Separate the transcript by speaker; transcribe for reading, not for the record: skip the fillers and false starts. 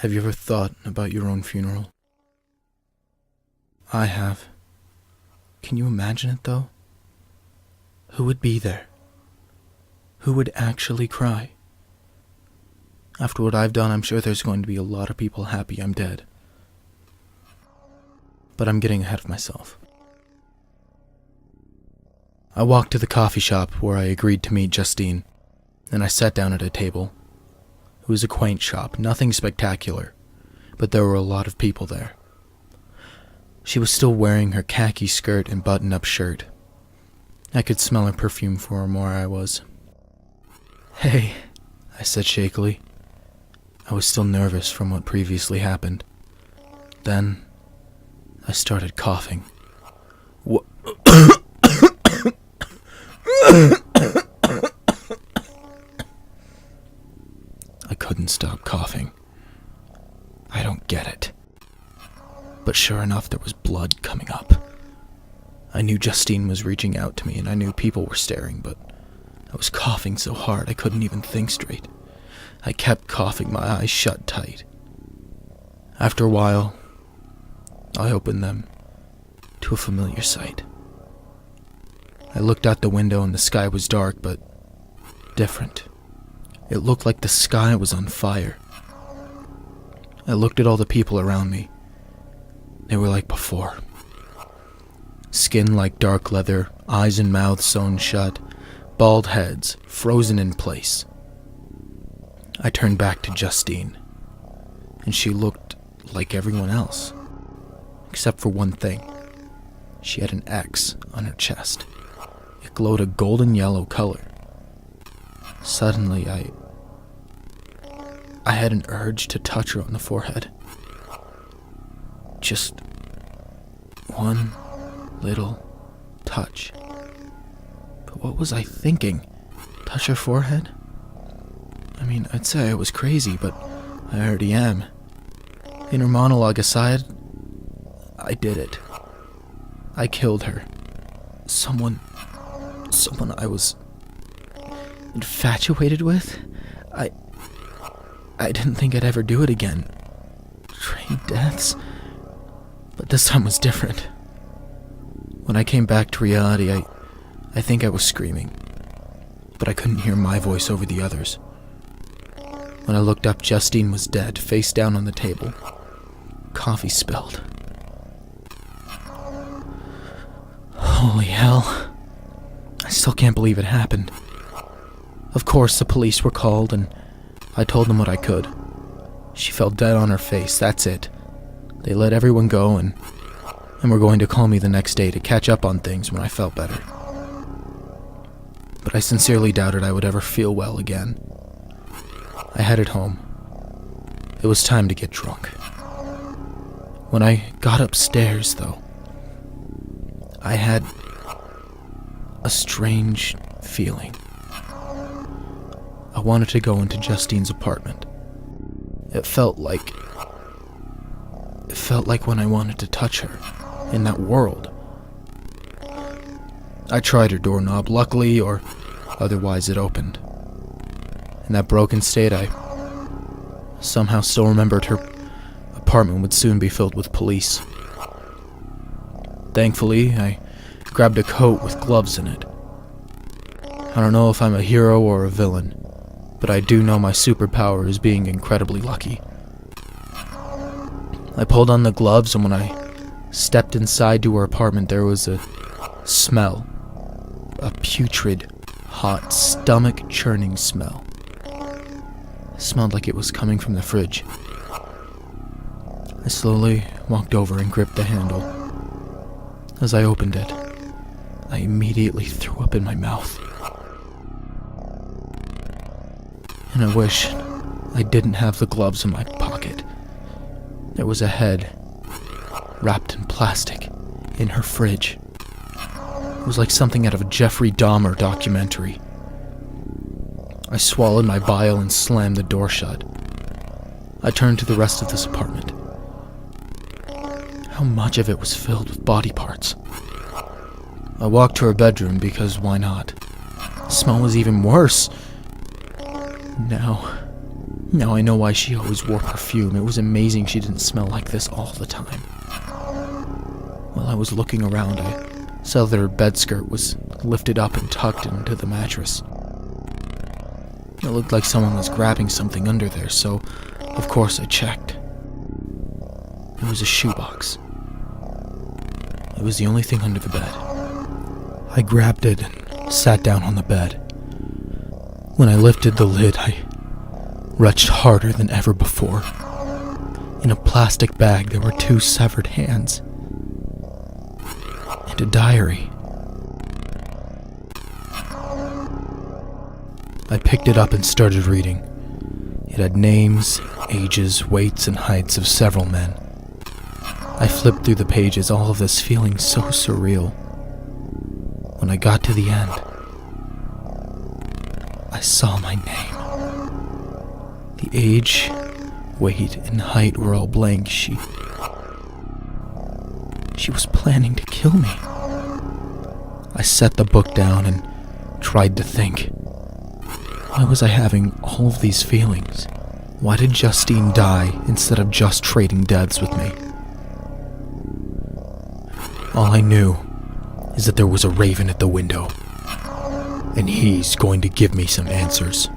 Speaker 1: Have you ever thought about your own funeral? I have. Can you imagine it, though? Who would be there? Who would actually cry? After what I've done, I'm sure there's going to be a lot of people happy I'm dead. But I'm getting ahead of myself. I walked to the coffee shop where I agreed to meet Justine, and I sat down at a table. It was a quaint shop, nothing spectacular, but there were a lot of people there. She was still wearing her khaki skirt and button-up shirt. I could smell her perfume from where I was. "Hey," I said shakily. I was still nervous from what previously happened. Then, I started coughing. I couldn't stop coughing. I don't get it. But sure enough, there was blood coming up. I knew Justine was reaching out to me, and I knew people were staring, but I was coughing so hard I couldn't even think straight. I kept coughing, my eyes shut tight. After a while, I opened them to a familiar sight. I looked out the window and the sky was dark, but different. It looked like the sky was on fire. I looked at all the people around me. They were like before. Skin like dark leather, eyes and mouths sewn shut, bald heads frozen in place. I turned back to Justine, and she looked like everyone else, except for one thing. She had an X on her chest. It glowed a golden yellow color. Suddenly, I had an urge to touch her on the forehead. Just one little touch. But what was I thinking? Touch her forehead? I mean, I'd say I was crazy, but I already am. Inner monologue aside, I did it. I killed her. Someone I was infatuated with? I didn't think I'd ever do it again. Train deaths? But this time was different. When I came back to reality, I think I was screaming. But I couldn't hear my voice over the others. When I looked up, Justine was dead, face down on the table. Coffee spilled. Holy hell. I still can't believe it happened. Of course, the police were called, and I told them what I could. She fell dead on her face, that's it. They let everyone go, and were going to call me the next day to catch up on things when I felt better. But I sincerely doubted I would ever feel well again. I headed home. It was time to get drunk. When I got upstairs, though, I had a strange feeling. I wanted to go into Justine's apartment. It felt like when I wanted to touch her in that world. I tried her doorknob, luckily or otherwise it opened. In that broken state, I somehow still remembered her apartment would soon be filled with police. Thankfully, I grabbed a coat with gloves in it. I don't know if I'm a hero or a villain, but I do know my superpower is being incredibly lucky. I pulled on the gloves, and when I stepped inside to her apartment, there was a smell. A putrid, hot, stomach-churning smell. It smelled like it was coming from the fridge. I slowly walked over and gripped the handle. As I opened it, I immediately threw up in my mouth. And I wish I didn't have the gloves in my pocket. There was a head, wrapped in plastic, in her fridge. It was like something out of a Jeffrey Dahmer documentary. I swallowed my bile and slammed the door shut. I turned to the rest of this apartment. How much of it was filled with body parts? I walked to her bedroom because why not? The smell was even worse. Now, Now I know why she always wore perfume. It was amazing she didn't smell like this all the time. While I was looking around, I saw that her bed skirt was lifted up and tucked into the mattress. It looked like someone was grabbing something under there, so of course I checked. It was a shoebox. It was the only thing under the bed. I grabbed it and sat down on the bed. When I lifted the lid, I retched harder than ever before. In a plastic bag, there were 2 severed hands and a diary. I picked it up and started reading. It had names, ages, weights, and heights of several men. I flipped through the pages, all of this feeling so surreal. When I got to the end, I saw my name. The age, weight, and height were all blank. She was planning to kill me. I set the book down and tried to think. Why was I having all of these feelings? Why did Justine die instead of just trading deaths with me? All I knew is that there was a raven at the window, and he's going to give me some answers.